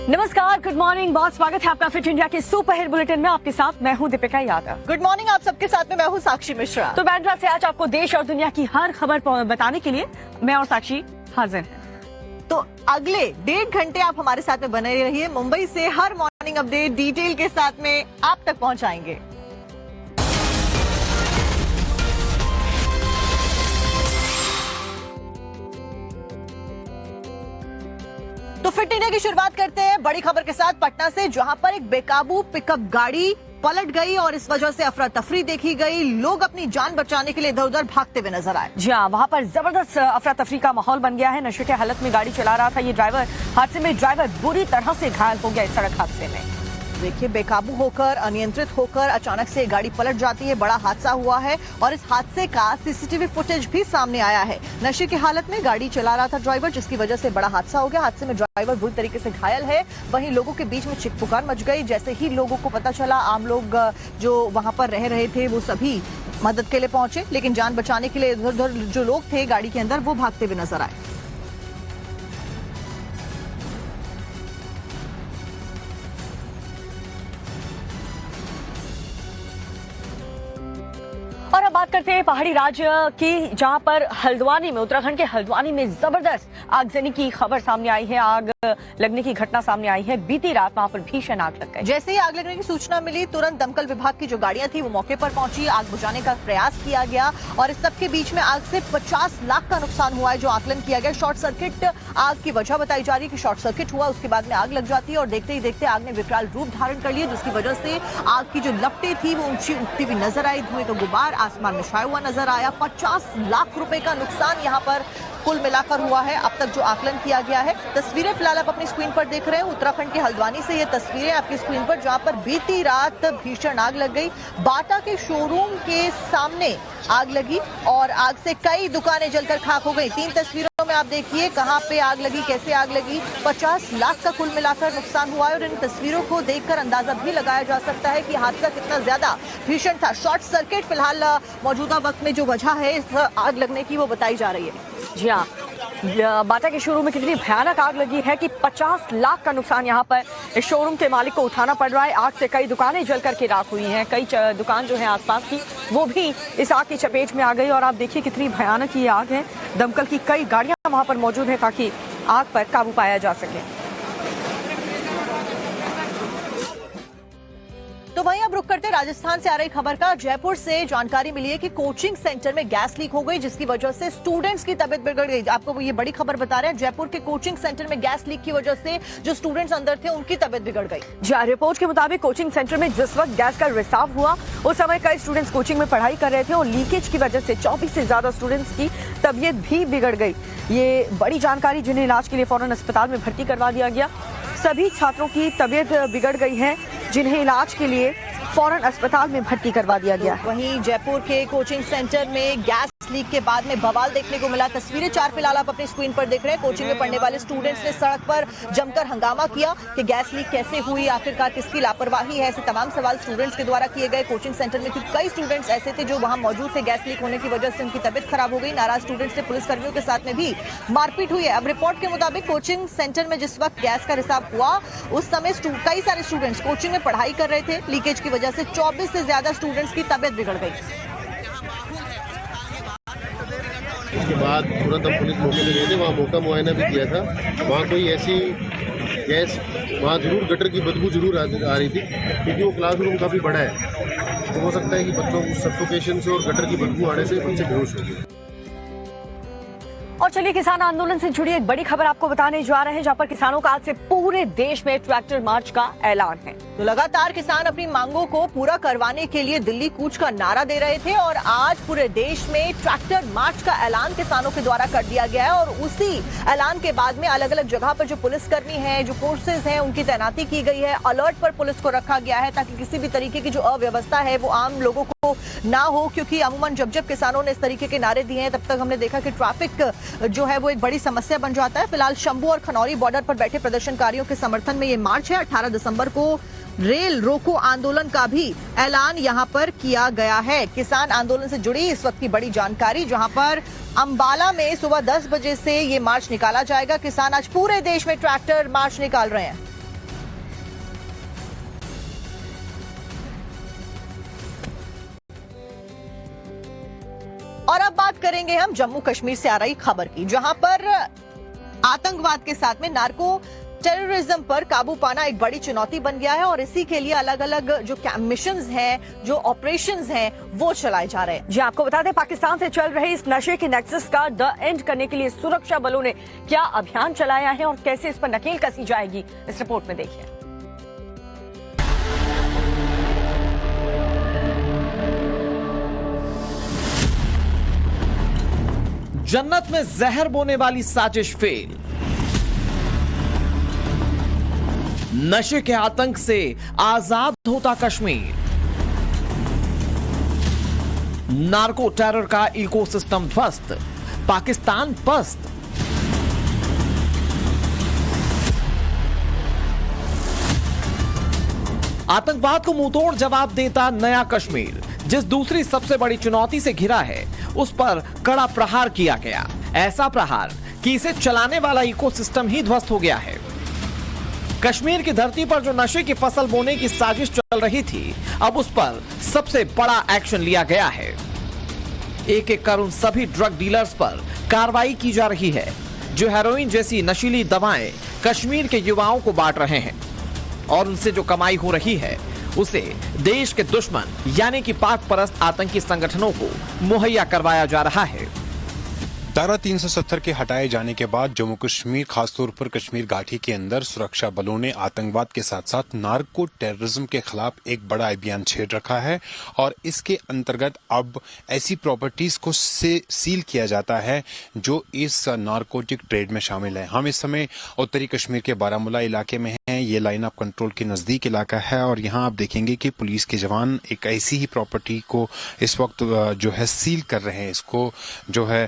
नमस्कार, good morning, बहुत स्वागत है आपका फिट इंडिया के सुपर हिट बुलेटिन में। आपके साथ मैं हूं दीपिका यादव। गुड मॉर्निंग आप सबके साथ में मैं हूं साक्षी मिश्रा। तो बैंड्रा से आज आपको देश और दुनिया की हर खबर बताने के लिए मैं और साक्षी हाजिर हैं। तो अगले 1.5 घंटे आप हमारे साथ में बने रहिए। मुंबई से हर मॉर्निंग अपडेट डिटेल के साथ में आप तक पहुंचाएंगे। तो फिट इंडिया की शुरुआत करते हैं बड़ी खबर के साथ पटना से, जहां पर एक बेकाबू पिकअप गाड़ी पलट गई और इस वजह से अफरा तफरी देखी गई। लोग अपनी जान बचाने के लिए इधर उधर भागते हुए नजर आए। जी हाँ, वहाँ पर जबरदस्त अफरा तफरी का माहौल बन गया है। नशे की हालत में गाड़ी चला रहा था ये ड्राइवर। हादसे में ड्राइवर बुरी तरह से घायल हो गया इस सड़क हादसे में। देखिए, बेकाबू होकर, अनियंत्रित होकर अचानक से गाड़ी पलट जाती है। बड़ा हादसा हुआ है और इस हादसे का सीसीटीवी फुटेज भी सामने आया है। नशे की हालत में गाड़ी चला रहा था ड्राइवर, जिसकी वजह से बड़ा हादसा हो गया। हादसे में ड्राइवर बुरी तरीके से घायल है। वहीं लोगों के बीच में चिक-पुकार मच गई। जैसे ही लोगों को पता चला, आम लोग जो वहां पर रह रहे थे वो सभी मदद के लिए पहुंचे, लेकिन जान बचाने के लिए इधर उधर जो लोग थे गाड़ी के अंदर वो भागते हुए नजर आए। और अब बात करते हैं पहाड़ी राज्य की, जहां पर हल्द्वानी में, उत्तराखंड के हल्द्वानी में जबरदस्त आगजनी की खबर सामने आई है। आग लगने की घटना सामने आई है। बीती रात वहां पर भीषण आग लग गई। जैसे ही आग लगने की सूचना मिली, तुरंत दमकल विभाग की जो गाड़ियां थी वो मौके पर पहुंची। आग बुझाने का प्रयास किया गया और इस सबके बीच में आग से 50 लाख का नुकसान हुआ है, जो आकलन किया गया। शॉर्ट सर्किट आग की वजह बताई जा रही है कि शॉर्ट सर्किट हुआ, उसके बाद में आग लग जाती है और देखते ही देखते आग ने विकराल रूप धारण कर लिया, जिसकी वजह से आग की जो लपटें थी वो ऊंची उठती हुई नजर आई। धुएं का गुबार आसमान में छाया हुआ नजर आया। 50 लाख रुपए का नुकसान यहाँ पर कुल मिलाकर हुआ है अब तक जो आकलन किया गया है। तस्वीरें फिलहाल आप अपनी स्क्रीन पर देख रहे हैं। उत्तराखंड के हल्द्वानी से ये तस्वीरें आपकी स्क्रीन पर, जहां पर बीती रात भीषण आग लग गई। बाटा के शोरूम के सामने आग लगी और आग से कई दुकानें जलकर खाक हो गई। 3 तस्वीरों में आप देखिए कहां पे आग लगी, कैसे आग लगी। 50 लाख का कुल मिलाकर नुकसान हुआ है और इन तस्वीरों को देखकर अंदाजा भी लगाया जा सकता है कि हादसा कितना ज्यादा भीषण था। शॉर्ट सर्किट फिलहाल मौजूदा वक्त में जो वजह है इस आग लगने की वो बताई जा रही है। जी हाँ, बाटा के शोरूम में कितनी भयानक आग लगी है कि 50 लाख का नुकसान यहाँ पर इस शोरूम के मालिक को उठाना पड़ रहा है। आग से कई दुकानें जलकर के राख हुई हैं। कई दुकान जो है आसपास की वो भी इस आग की चपेट में आ गई और आप देखिए कितनी भयानक ये आग है। दमकल की कई गाड़ियां वहां पर मौजूद है ताकि आग पर काबू पाया जा सके। तो वहीं अब रुक करते राजस्थान से आ रही खबर का। जयपुर से जानकारी मिली है कि कोचिंग सेंटर में गैस लीक हो गई, जिसकी वजह से स्टूडेंट्स की तबीयत बिगड़ गई। आपको ये बड़ी खबर बता रहे हैं, जयपुर के कोचिंग सेंटर में गैस लीक की वजह से जो स्टूडेंट्स अंदर थे उनकी तबीयत बिगड़ गई। जी, रिपोर्ट के मुताबिक कोचिंग सेंटर में जिस वक्त गैस का रिसाव हुआ उस समय कई स्टूडेंट्स कोचिंग में पढ़ाई कर रहे थे और लीकेज की वजह से 24 से ज्यादा स्टूडेंट्स की तबीयत भी बिगड़ गई। ये बड़ी जानकारी, जिन्हें इलाज के लिए फौरन अस्पताल में भर्ती करवा दिया गया। सभी छात्रों की तबीयत बिगड़ गई है, जिन्हें इलाज के लिए फौरन अस्पताल में भर्ती करवा दिया गया है। वहीं जयपुर के कोचिंग सेंटर में गैस लीक के बाद में बवाल देखने को मिला। तस्वीरें 4 फिलहाल आप अपनी स्क्रीन पर देख रहे हैं। कोचिंग में पढ़ने वाले स्टूडेंट्स ने सड़क पर जमकर हंगामा किया कि गैस लीक कैसे हुई, आखिरकार किसकी लापरवाही है। ऐसे तमाम सवाल स्टूडेंट्स के द्वारा किए गए कोचिंग सेंटर में, क्योंकि कई स्टूडेंट्स ऐसे थे जो वहां मौजूद थे। गैस लीक होने की वजह से उनकी तबीयत खराब हो गई। नाराज स्टूडेंट्स ने पुलिसकर्मियों के साथ में भी मारपीट हुई है। अब रिपोर्ट के मुताबिक कोचिंग सेंटर में जिस वक्त गैस का रिसाव हुआ उस समय कई सारे स्टूडेंट्स कोचिंग में पढ़ाई कर रहे थे। लीकेज की वजह से 24 से ज्यादा स्टूडेंट्स की तबीयत बिगड़ गई। उसके बाद तुरंत हम पुलिस मौके पे गए थे, वहाँ मौका मुआयना भी किया था। वहाँ कोई ऐसी गैस, वहाँ जरूर गटर की बदबू जरूर आ रही थी, क्योंकि वो क्लासरूम काफ़ी बड़ा है। तो हो सकता है कि बच्चों को सफोकेशन से और गटर की बदबू आने से बच्चे बेहोश हो गए। और चलिए, किसान आंदोलन से जुड़ी एक बड़ी खबर आपको बताने जा रहे हैं, जहां पर किसानों का आज से पूरे देश में ट्रैक्टर मार्च का ऐलान है। तो लगातार किसान अपनी मांगों को पूरा करवाने के लिए दिल्ली कूच का नारा दे रहे थे और आज पूरे देश में ट्रैक्टर मार्च का ऐलान किसानों के द्वारा कर दिया गया है। और उसी ऐलान के बाद में अलग अलग जगह पर जो पुलिसकर्मी हैं, जो फोर्सेज हैं, उनकी तैनाती की गई है। अलर्ट पर पुलिस को रखा गया है ताकि किसी भी तरीके की जो अव्यवस्था है वो आम लोगों को ना हो, क्योंकि अमूमन जब जब किसानों ने इस तरीके के नारे दिए हैं तब तक हमने देखा कि ट्रैफिक जो है वो एक बड़ी समस्या बन जाता है। फिलहाल शंभू और खनौरी बॉर्डर पर बैठे प्रदर्शनकारियों के समर्थन में ये मार्च है। 18 दिसंबर को रेल रोको आंदोलन का भी ऐलान यहां पर किया गया है। किसान आंदोलन से जुड़ी इस वक्त की बड़ी जानकारी, जहां पर अंबाला में सुबह 10 बजे से ये मार्च निकाला जाएगा। किसान आज पूरे देश में ट्रैक्टर मार्च निकाल रहे हैं। और अब बात करेंगे हम जम्मू कश्मीर से आ रही खबर की, जहां पर आतंकवाद के साथ में नार्को टेररिज्म पर काबू पाना एक बड़ी चुनौती बन गया है और इसी के लिए अलग अलग जो मिशंस हैं, जो ऑपरेशंस हैं, वो चलाए जा रहे हैं। जी आपको बता दें, पाकिस्तान से चल रहे इस नशे के नेक्सस का द एंड करने के लिए सुरक्षा बलों ने क्या अभियान चलाया है और कैसे इस पर नकेल कसी जाएगी, इस रिपोर्ट में देखिए। जन्नत में जहर बोने वाली साजिश फेल। नशे के आतंक से आजाद होता कश्मीर। नार्को टेरर का इकोसिस्टम ध्वस्त, पाकिस्तान पस्त। आतंकवाद को मुंहतोड़ जवाब देता नया कश्मीर, जिस दूसरी सबसे बड़ी चुनौती से घिरा है उस पर कड़ा प्रहार किया गया। ऐसा प्रहार कि इसे चलाने वाला इकोसिस्टम ही ध्वस्त हो गया है। कश्मीर की धरती पर जो नशे की फसल बोने की साजिश चल रही थी, अब उस पर सबसे बड़ा एक्शन लिया गया है। एक एक कर उन सभी ड्रग डीलर्स पर कार्रवाई की जा रही है जो हेरोइन जैसी नशीली दवाएं कश्मीर के युवाओं को बांट रहे हैं और उनसे जो कमाई हो रही है उसे देश के दुश्मन यानी कि पाक परस्त आतंकी संगठनों को मुहैया करवाया जा रहा है। धारा 370 के हटाए जाने के बाद जम्मू कश्मीर, खासतौर पर कश्मीर घाटी के अंदर सुरक्षा बलों ने आतंकवाद के साथ साथ नार्को टेररिज्म के खिलाफ एक बड़ा अभियान छेड़ रखा है और इसके अंतर्गत अब ऐसी प्रॉपर्टीज को सील किया जाता है जो इस नार्कोटिक ट्रेड में शामिल है। हम इस समय उत्तरी कश्मीर के बारामूला इलाके में हैं। ये लाइन ऑफ कंट्रोल के नजदीक इलाका है और यहाँ आप देखेंगे कि पुलिस के जवान एक ऐसी ही प्रॉपर्टी को इस वक्त जो है सील कर रहे हैं। इसको जो है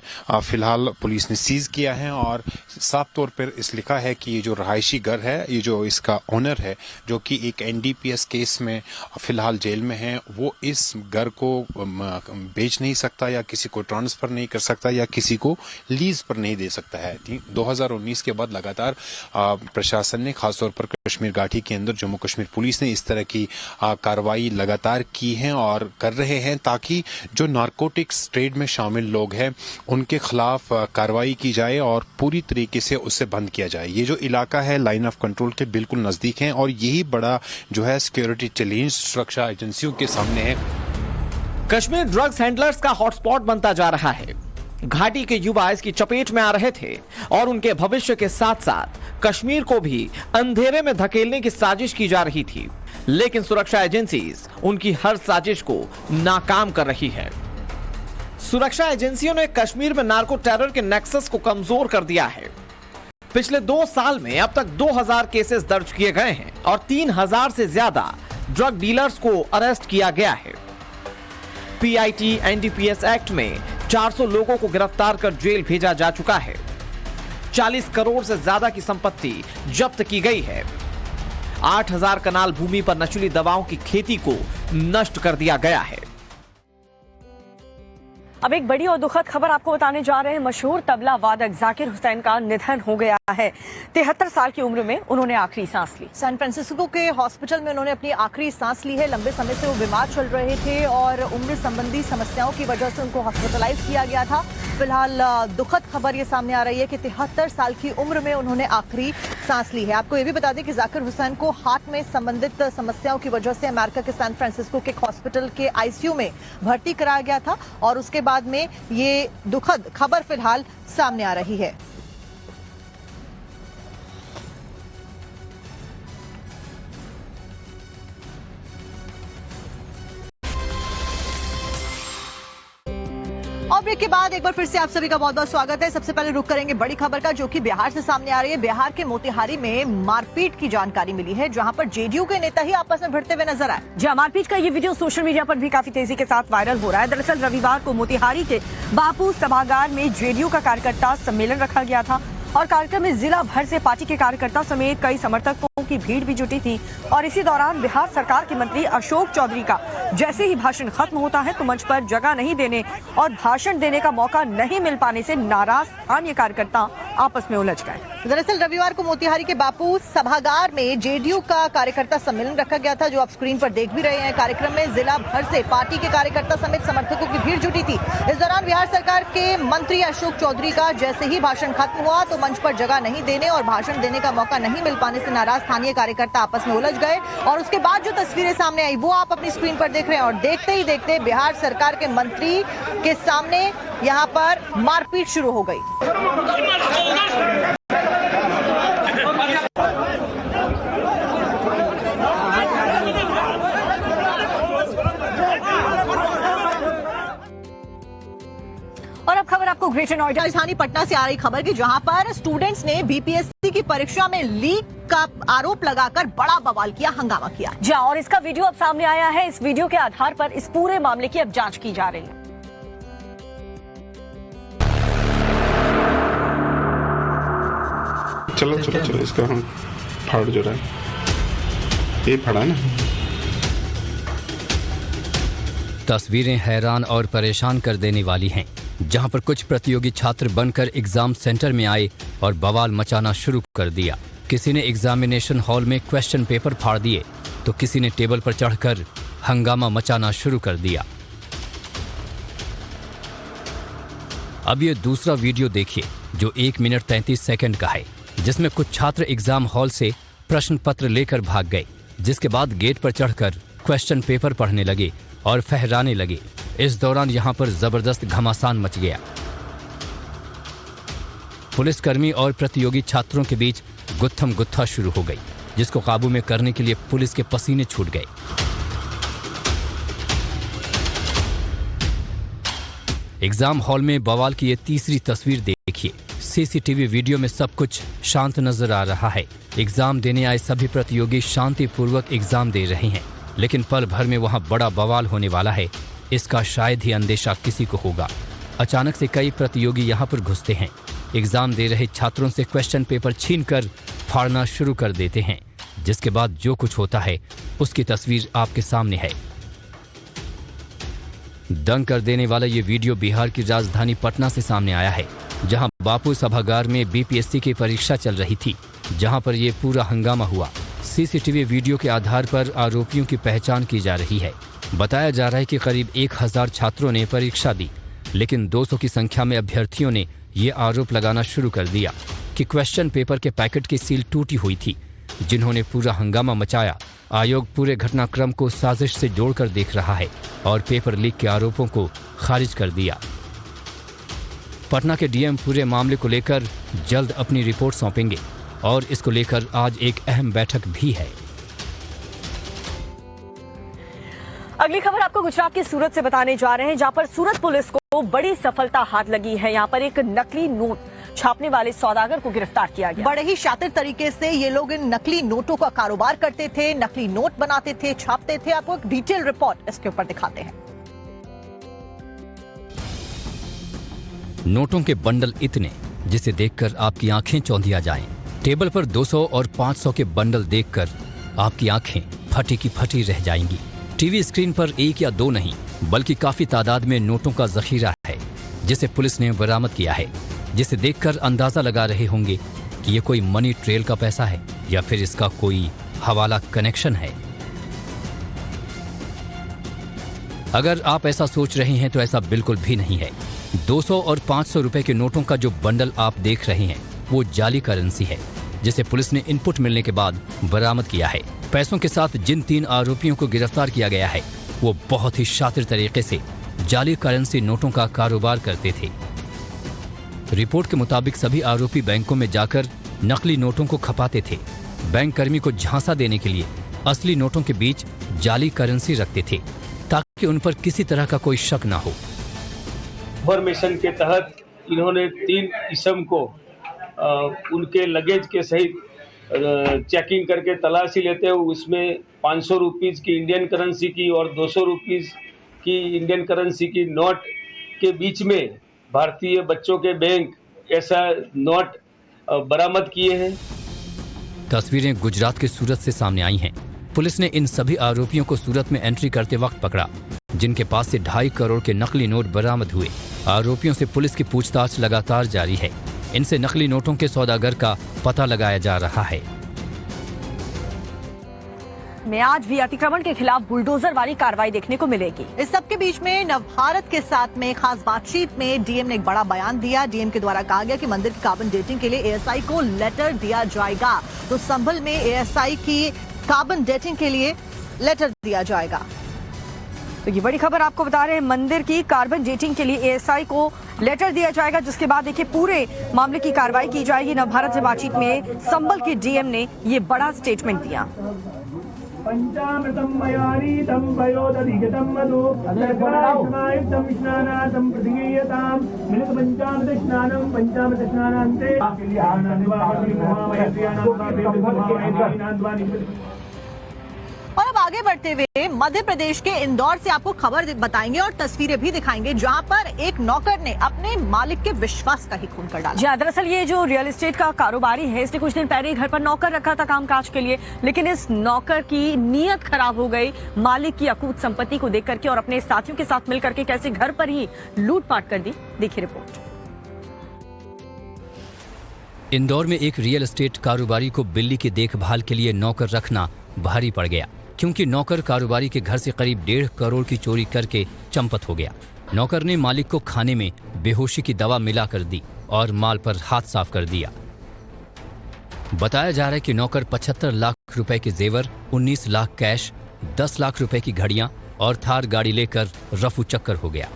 फिलहाल पुलिस ने सीज किया है और साफ तौर पर इस लिखा है कि ये जो रहायशी घर है, ये जो इसका ओनर है जो कि एक एनडीपीएस केस में फिलहाल जेल में है, वो इस घर को बेच नहीं सकता या किसी को ट्रांसफर नहीं कर सकता या किसी को लीज पर नहीं दे सकता है। 2019 के बाद लगातार प्रशासन ने खासतौर पर कश्मीर घाटी के अंदर जम्मू कश्मीर पुलिस ने इस तरह की कार्रवाई लगातार की है और कर रहे हैं ताकि जो नारकोटिक्स ट्रेड में शामिल लोग हैं उनके खिलाफ कार्रवाई की जाए और पूरी तरीके से उससे बंद किया जाए। ये जो इलाका है लाइन ऑफ कंट्रोल के बिल्कुल नजदीक है और यही बड़ा जो है सिक्योरिटी चैलेंज सुरक्षा एजेंसियों के सामने है। कश्मीर ड्रग्स हैंडलर्स का हॉटस्पॉट बनता जा रहा है। घाटी के युवा इसकी चपेट में आ रहे थे और उनके भविष्य के साथ साथ कश्मीर को भी अंधेरे में धकेलने की साजिश की जा रही थी, लेकिन सुरक्षा एजेंसीज उनकी हर साजिश को नाकाम कर रही है। सुरक्षा एजेंसियों ने कश्मीर में नार्को टेरर के नेक्सस को कमजोर कर दिया है। पिछले 2 साल में अब तक 2000 केसेस दर्ज किए गए हैं और 3000 से ज्यादा ड्रग डीलर्स को अरेस्ट किया गया है। पीआईटी एनडीपीएस एक्ट में 400 लोगों को गिरफ्तार कर जेल भेजा जा चुका है। 40 करोड़ से ज्यादा की संपत्ति जब्त की गई है। 8000 कनाल भूमि पर नशीली दवाओं की खेती को नष्ट कर दिया गया है। अब एक बड़ी और दुखद खबर आपको बताने जा रहे हैं। मशहूर तबला वादक जाकिर हुसैन का निधन हो गया है। 73 साल की उम्र में उन्होंने आखिरी सांस ली। सैन फ्रांसिस्को के हॉस्पिटल में उन्होंने अपनी आखिरी सांस ली है। लंबे समय से वो बीमार चल रहे थे और उम्र संबंधी समस्याओं की वजह से उनको हॉस्पिटलाइज किया गया था। फिलहाल दुखद खबर ये सामने आ रही है कि 73 साल की उम्र में उन्होंने आखिरी सांस ली है। आपको ये भी बता दें कि जाकिर हुसैन को हार्ट में संबंधित समस्याओं की वजह से अमेरिका के सैन फ्रांसिस्को के हॉस्पिटल के आईसीयू में भर्ती कराया गया था और उसके बाद में ये दुखद खबर फिलहाल सामने आ रही है। और ब्रेक के बाद एक बार फिर से आप सभी का बहुत बहुत स्वागत है। सबसे पहले रुक करेंगे बड़ी खबर का, जो कि बिहार से सामने आ रही है। बिहार के मोतिहारी में मारपीट की जानकारी मिली है, जहां पर जेडीयू के नेता ही आपस में भिड़ते हुए नजर आए। जहां मारपीट का ये वीडियो सोशल मीडिया पर भी काफी तेजी के साथ वायरल हो रहा है। दरअसल रविवार को मोतिहारी के बापू सभागार में जेडीयू का कार्यकर्ता सम्मेलन रखा गया था और कार्यक्रम में जिला भर से पार्टी के कार्यकर्ता समेत कई समर्थकों की भीड़ भी जुटी थी। और इसी दौरान बिहार सरकार के मंत्री अशोक चौधरी का जैसे ही भाषण खत्म होता है तो मंच पर जगह नहीं देने और भाषण देने का मौका नहीं मिल पाने से नाराज स्थानीय कार्यकर्ता आपस में उलझ गए। दरअसल रविवार को मोतिहारी के बापू सभागार में जेडीयू का कार्यकर्ता सम्मेलन रखा गया था, जो आप स्क्रीन पर देख भी रहे हैं। कार्यक्रम में जिला भर से पार्टी के कार्यकर्ता समेत समर्थकों की भीड़ जुटी थी। इस दौरान बिहार सरकार के मंत्री अशोक चौधरी का जैसे ही भाषण खत्म हुआ तो मंच पर जगह नहीं देने और भाषण देने का मौका नहीं मिल पाने से नाराज स्थानीय कार्यकर्ता आपस में उलझ गए और उसके बाद जो तस्वीरें सामने आई वो आप अपनी स्क्रीन पर देख रहे हैं और देखते ही देखते बिहार सरकार के मंत्री के सामने यहां पर मारपीट शुरू हो गई। और अब खबर आपको ग्रेटर नोएडा राजधानी पटना से आ रही खबर की जहां पर स्टूडेंट्स ने बीपीएससी की परीक्षा में लीक का आरोप लगाकर बड़ा बवाल किया, हंगामा किया। जी और इसका वीडियो अब सामने आया है। इस वीडियो के आधार पर इस पूरे मामले की अब जांच की जा रही है। चलो इसका हम फाड़ जो रहा है ये फाड़ा ना। तस्वीरें हैरान और परेशान कर देने वाली हैं, जहां पर कुछ प्रतियोगी छात्र बनकर एग्जाम सेंटर में आए और बवाल मचाना शुरू कर दिया। किसी ने एग्जामिनेशन हॉल में क्वेश्चन पेपर फाड़ दिए तो किसी ने टेबल पर चढ़कर हंगामा मचाना शुरू कर दिया। अब ये दूसरा वीडियो देखिए जो 1 मिनट 33 सेकंड का है, जिसमें कुछ छात्र एग्जाम हॉल से प्रश्न पत्र लेकर भाग गए, जिसके बाद गेट पर चढ़कर क्वेश्चन पेपर पढ़ने लगे और फहराने लगे। इस दौरान यहां पर जबरदस्त घमासान मच गया। पुलिसकर्मी और प्रतियोगी छात्रों के बीच गुत्थम गुत्था शुरू हो गई, जिसको काबू में करने के लिए पुलिस के पसीने छूट गए। एग्जाम हॉल में बवाल की ये तीसरी तस्वीर देखिए। सीसीटीवी वीडियो में सब कुछ शांत नजर आ रहा है। एग्जाम देने आए सभी प्रतियोगी शांतिपूर्वक एग्जाम दे रहे हैं, लेकिन पल भर में वहां बड़ा बवाल होने वाला है, इसका शायद ही अंदेशा किसी को होगा। अचानक से कई प्रतियोगी यहां पर घुसते हैं, एग्जाम दे रहे छात्रों से क्वेश्चन पेपर छीनकर फाड़ना शुरू कर देते हैं, जिसके बाद जो कुछ होता है उसकी तस्वीर आपके सामने है। दंग कर देने वाला ये वीडियो बिहार की राजधानी पटना से सामने आया है, जहां बापू सभागार में बीपीएससी की परीक्षा चल रही थी, जहां पर यह पूरा हंगामा हुआ। सीसीटीवी वीडियो के आधार पर आरोपियों की पहचान की जा रही है। बताया जा रहा है कि करीब 1000 छात्रों ने परीक्षा दी, लेकिन 200 की संख्या में अभ्यर्थियों ने ये आरोप लगाना शुरू कर दिया कि क्वेश्चन पेपर के पैकेट की सील टूटी हुई थी, जिन्होंने पूरा हंगामा मचाया। आयोग पूरे घटनाक्रम को साजिश से जोड़कर देख रहा है और पेपर लीक के आरोपों को खारिज कर दिया। पटना के डीएम पूरे मामले को लेकर जल्द अपनी रिपोर्ट सौंपेंगे और इसको लेकर आज एक अहम बैठक भी है। अगली खबर आपको गुजरात के सूरत से बताने जा रहे हैं, जहां पर सूरत पुलिस को बड़ी सफलता हाथ लगी है। यहां पर एक नकली नोट छापने वाले सौदागर को गिरफ्तार किया गया। बड़े ही शातिर तरीके से ये लोग इन नकली नोटों का कारोबार करते थे, नकली नोट बनाते थे, छापते थे। आपको एक डिटेल रिपोर्ट इसके ऊपर दिखाते हैं। नोटों के बंडल इतने जिसे देखकर आपकी आंखें चौंधिया जाएं। टेबल पर 200 और 500 के बंडल देखकर आपकी आंखें फटी की फटी रह जाएंगी। टीवी स्क्रीन पर 1 या 2 नहीं बल्कि काफी तादाद में नोटों का जखीरा है, जिसे पुलिस ने बरामद किया है, जिसे देखकर अंदाजा लगा रहे होंगे कि ये कोई मनी ट्रेल का पैसा है या फिर इसका कोई हवाला कनेक्शन है। अगर आप ऐसा सोच रहे हैं तो ऐसा बिल्कुल भी नहीं है। 200 और 500 रुपए के नोटों का जो बंडल आप देख रहे हैं वो जाली करेंसी है, जिसे पुलिस ने इनपुट मिलने के बाद बरामद किया है। पैसों के साथ जिन 3 आरोपियों को गिरफ्तार किया गया है वो बहुत ही शातिर तरीके से जाली करेंसी नोटों का कारोबार करते थे। रिपोर्ट के मुताबिक सभी आरोपी बैंकों में जाकर नकली नोटों को खपाते थे। बैंक कर्मी को झांसा देने के लिए असली नोटों के बीच जाली करेंसी रखते थे, ताकि उन पर किसी तरह का कोई शक ना हो। इंफॉर्मेशन के तहत इन्होंने 3 इसम को उनके लगेज के सहित चेकिंग करके तलाशी लेते हुए उसमें 500 रुपीज़ की इंडियन करेंसी की और 200 रुपीज़ की इंडियन करेंसी की नोट के बीच में भारतीय बच्चों के बैंक ऐसा नोट बरामद किए हैं। तस्वीरें गुजरात के सूरत से सामने आई हैं। पुलिस ने इन सभी आरोपियों को सूरत में एंट्री करते वक्त पकड़ा, जिनके पास से 2.5 करोड़ के नकली नोट बरामद हुए। आरोपियों से पुलिस की पूछताछ लगातार जारी है। इनसे नकली नोटों के सौदागर का पता लगाया जा रहा है। में आज भी अतिक्रमण के खिलाफ बुलडोजर वाली कार्रवाई देखने को मिलेगी। इस सबके बीच में नवभारत के साथ में खास बातचीत में डीएम ने एक बड़ा बयान दिया। डीएम के द्वारा कहा गया कि मंदिर की कार्बन डेटिंग के लिए एएसआई को लेटर दिया जाएगा। तो संभल में एएसआई की कार्बन डेटिंग के लिए लेटर दिया जाएगा। तो ये बड़ी खबर आपको बता रहे हैं, मंदिर की कार्बन डेटिंग के लिए एएसआई को लेटर दिया जाएगा, जिसके बाद देखिए पूरे मामले की कार्रवाई की जाएगी। नवभारत से बातचीत में संभल के डीएम ने ये बड़ा स्टेटमेंट दिया। पंचामृतम मयानीतम पयोदधिगतम मधु सर्वायुक्तम स्नानातम प्रतिगीयताम मिलित पंचामृत स्नानम पंचामृत स्नानान्ते और अब आगे बढ़ते हुए मध्य प्रदेश के इंदौर से आपको खबर बताएंगे और तस्वीरें भी दिखाएंगे, जहां पर एक नौकर ने अपने मालिक के विश्वास का ही खून कर डाला। जी, दरअसल ये जो रियल एस्टेट का कारोबारी है, इसने कुछ दिन पहले घर पर नौकर रखा था कामकाज के लिए, लेकिन इस नौकर की नीयत खराब हो गई मालिक की अकूत संपत्ति को देख करके और अपने साथियों के साथ मिलकर के कैसे घर पर ही लूटपाट कर दी। देखिए रिपोर्ट। इंदौर में एक रियल एस्टेट कारोबारी को बिल्ली की देखभाल के लिए नौकर रखना भारी पड़ गया, क्योंकि नौकर कारोबारी के घर से करीब 1.5 करोड़ की चोरी करके चंपत हो गया। नौकर ने मालिक को खाने में बेहोशी की दवा मिलाकर दी और माल पर हाथ साफ कर दिया। बताया जा रहा है कि नौकर 75 लाख रुपए के जेवर, 19 लाख कैश, 10 लाख रुपए की घड़ियां और थार गाड़ी लेकर रफू चक्कर हो गया।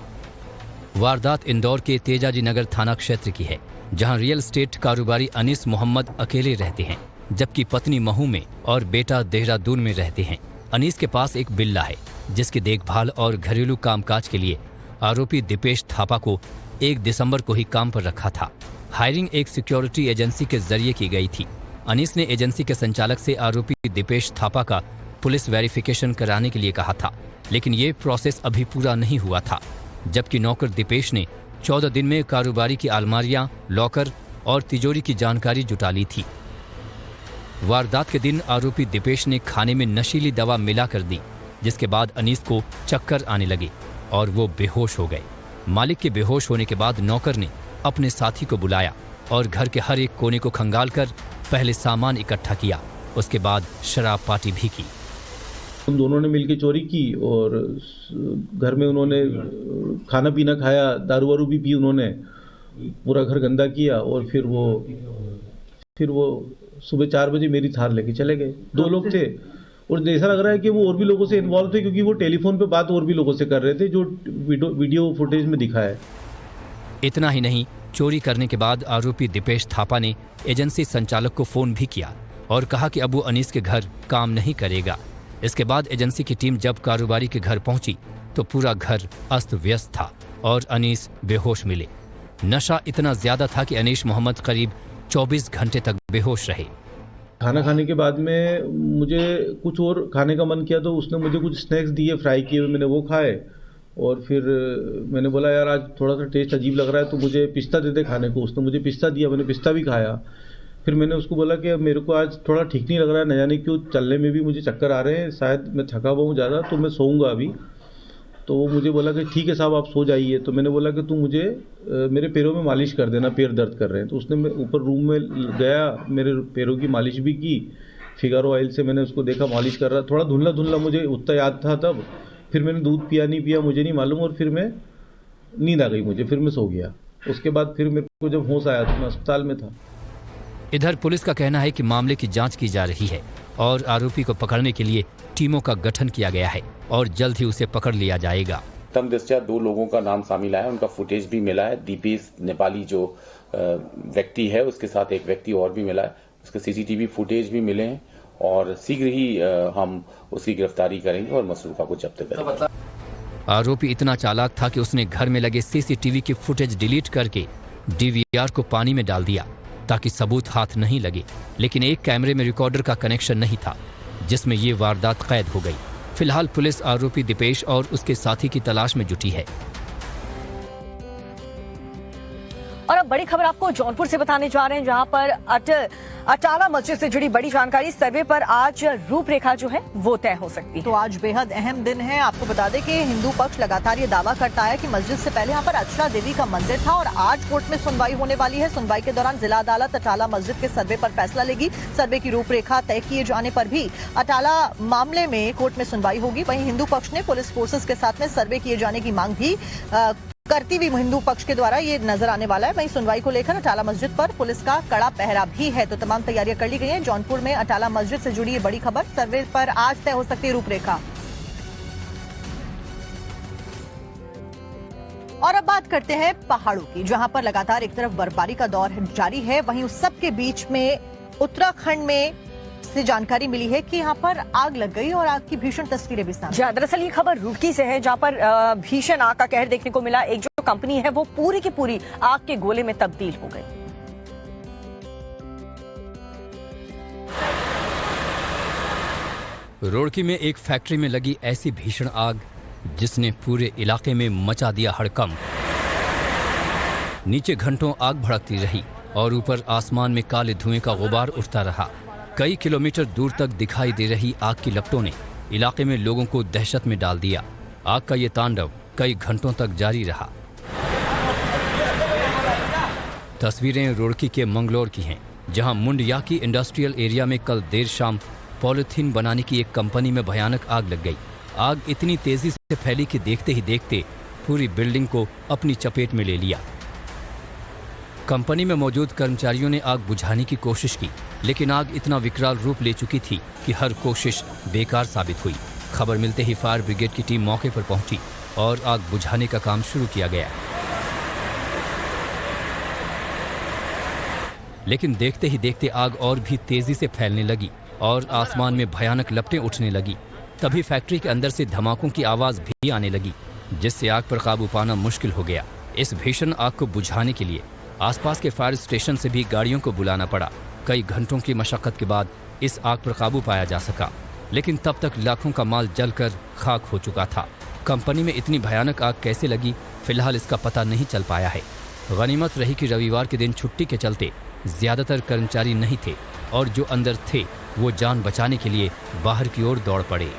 वारदात इंदौर के तेजाजी नगर थाना क्षेत्र की है, जहां रियल एस्टेट कारोबारी अनीस मोहम्मद अकेले रहते हैं, जबकि पत्नी महू में और बेटा देहरादून में रहते हैं। अनीस के पास एक बिल्ला है, जिसकी देखभाल और घरेलू कामकाज के लिए आरोपी दीपेश थापा को 1 दिसंबर को ही काम पर रखा था। हायरिंग एक सिक्योरिटी एजेंसी के जरिए की गई थी। अनीस ने एजेंसी के संचालक से आरोपी दीपेश थापा का पुलिस वेरिफिकेशन कराने के लिए कहा था, लेकिन ये प्रोसेस अभी पूरा नहीं हुआ था, जबकि नौकर दीपेश ने 14 दिन में कारोबारी की अलमारियां, लॉकर और तिजोरी की जानकारी जुटा ली थी। वारदात के दिन आरोपी दीपेश ने खाने में नशीली दवा मिला कर दी, जिसके बाद अनीस को चक्कर आने लगे और वो बेहोश हो गए। मालिक के बेहोश होने के बाद नौकर ने अपने साथी को बुलाया और घर के हर एक कोने को खंगालकर पहले सामान इकट्ठा किया, उसके बाद शराब पार्टी भी की। उन दोनों ने मिलकर चोरी की और घर में उन्होंने खाना पीना खाया, दारू वारू भी पी, उन्होंने पूरा घर गंदा किया और फिर वो सुबह 4 बजे मेरी थार लेके चले गए। 2 लोग थे और ऐसा लग रहा है कि वो और भी लोगों से इन्वॉल्व थे, क्योंकि वो टेलीफोन पे बात और भी लोगों से कर रहे थे, जो वीडियो फुटेज में दिखा है। इतना ही नहीं, चोरी करने के बाद आरोपी दीपेश थापा ने एजेंसी संचालक को फोन भी किया और कहा कि अब वो अनीस के घर काम नहीं करेगा। इसके बाद एजेंसी की टीम जब कारोबारी के घर पहुंची तो पूरा घर अस्त व्यस्त था और अनीस बेहोश मिले। नशा इतना ज्यादा था कि अनीस मोहम्मद करीब 24 घंटे तक बेहोश रहे। खाना खाने के बाद में मुझे कुछ और खाने का मन किया, तो उसने मुझे कुछ स्नैक्स दिए फ्राई किए हुए, मैंने वो खाए और फिर मैंने बोला यार आज थोड़ा सा टेस्ट अजीब लग रहा है, तो मुझे पिस्ता दे दे खाने को। उसने मुझे पिस्ता दिया, मैंने पिस्ता भी खाया। फिर मैंने उसको बोला कि अब मेरे को आज थोड़ा ठीक नहीं लग रहा है, न जाने क्यों चलने में भी मुझे चक्कर आ रहे हैं, शायद मैं थका हुआ हूँ ज़्यादा, तो मैं सोऊंगा अभी। तो वो मुझे बोला कि ठीक है साहब आप सो जाइए। तो मैंने बोला कि तू मुझे मेरे पैरों में मालिश कर देना, पैर दर्द कर रहे हैं। तो उसने ऊपर रूम में गया, मेरे पैरों की मालिश भी की, फिगारो ऑयल से मैंने उसको देखा मालिश कर रहा। थोड़ा धुंधला धुंधला मुझे उतना याद था तब। फिर मैंने दूध पिया नहीं पिया मुझे नहीं मालूम, और फिर मैं नींद आ गई मुझे, फिर मैं सो गया। उसके बाद फिर मेरे को जब होश आया तो मैं अस्पताल में था। इधर पुलिस का कहना है कि मामले की जांच की जा रही है और आरोपी को पकड़ने के लिए टीमों का गठन किया गया है और जल्द ही उसे पकड़ लिया जाएगा। तम दृष्टया 2 लोगों का नाम शामिल है, उनका फुटेज भी मिला है। दीपेश नेपाली जो व्यक्ति है, उसके साथ एक व्यक्ति और भी मिला है, उसके सीसीटीवी फुटेज भी मिले हैं और शीघ्र ही हम उसकी गिरफ्तारी करेंगे और मसरूका को जब्त करेंगे। आरोपी इतना चालाक था कि उसने घर में लगे सीसीटीवी की फुटेज डिलीट करके डीवीआर को पानी में डाल दिया ताकि सबूत हाथ नहीं लगे, लेकिन एक कैमरे में रिकॉर्डर का कनेक्शन नहीं था जिसमें ये वारदात कैद हो गई। फिलहाल पुलिस आरोपी दीपेश और उसके साथी की तलाश में जुटी है। और अब बड़ी खबर आपको जौनपुर से बताने जा रहे हैं, जहां पर अटाला मस्जिद से जुड़ी बड़ी जानकारी। सर्वे पर आज रूपरेखा जो है वो तय हो सकती है। तो आज बेहद अहम दिन है। आपको बता दें कि हिंदू पक्ष लगातार ये दावा करता है कि मस्जिद से पहले यहाँ पर अक्षरा देवी का मंदिर था और आज कोर्ट में सुनवाई होने वाली है। सुनवाई के दौरान जिला अदालत अटाला मस्जिद के सर्वे पर फैसला लेगी। सर्वे की रूपरेखा तय किए जाने पर भी अटाला मामले में कोर्ट में सुनवाई होगी। वहीं हिंदू पक्ष ने पुलिस फोर्सेस के साथ में सर्वे किए जाने की मांग भी करती हुई हिंदू पक्ष के द्वारा ये नजर आने वाला है। वहीं सुनवाई को लेकर अटाला मस्जिद पर पुलिस का कड़ा पहरा भी है। तो तमाम तैयारियां कर ली गई हैं। जौनपुर में अटाला मस्जिद से जुड़ी ये बड़ी खबर। सर्वे पर आज तय हो सकती है रूपरेखा। और अब बात करते हैं पहाड़ों की, जहां पर लगातार एक तरफ बर्फबारी का दौर जारी है, वहीं उस सब के बीच में उत्तराखंड में से जानकारी मिली है कि यहाँ पर आग लग गई और आग की भीषण तस्वीरें भी सामने। दरअसल ये खबर रुड़की से है, जहाँ पर भीषण आग का कहर देखने को मिला। एक जो कंपनी है वो पूरी की पूरी आग के गोले में तब्दील हो गई। रुड़की में एक फैक्ट्री में लगी ऐसी भीषण आग जिसने पूरे इलाके में मचा दिया हड़कंप। नीचे घंटों आग भड़कती रही और ऊपर आसमान में काले धुएं का गुबार उठता रहा। कई किलोमीटर दूर तक दिखाई दे रही आग की लपटों ने इलाके में लोगों को दहशत में डाल दिया। आग का ये तांडव कई घंटों तक जारी रहा। तस्वीरें रुड़की के मंगलोर की हैं, जहां मुंडयाकी इंडस्ट्रियल एरिया में कल देर शाम पॉलिथीन बनाने की एक कंपनी में भयानक आग लग गई। आग इतनी तेजी से फैली कि देखते ही देखते पूरी बिल्डिंग को अपनी चपेट में ले लिया। कंपनी में मौजूद कर्मचारियों ने आग बुझाने की कोशिश की, लेकिन आग इतना विकराल रूप ले चुकी थी कि हर कोशिश बेकार साबित हुई। खबर मिलते ही फायर ब्रिगेड की टीम मौके पर पहुंची और आग बुझाने का काम शुरू किया गया। लेकिन देखते ही देखते आग और भी तेजी से फैलने लगी और आसमान में भयानक लपटें उठने लगी। तभी फैक्ट्री के अंदर से धमाकों की आवाज भी आने लगी, जिससे आग पर काबू पाना मुश्किल हो गया। इस भीषण आग को बुझाने के लिए आसपास के फायर स्टेशन से भी गाड़ियों को बुलाना पड़ा। कई घंटों की मशक्कत के बाद इस आग पर काबू पाया जा सका, लेकिन तब तक लाखों का माल जलकर खाक हो चुका था। कंपनी में इतनी भयानक आग कैसे लगी, फिलहाल इसका पता नहीं चल पाया है। गनीमत रही कि रविवार के दिन छुट्टी के चलते ज्यादातर कर्मचारी नहीं थे और जो अंदर थे वो जान बचाने के लिए बाहर की ओर दौड़ पड़े।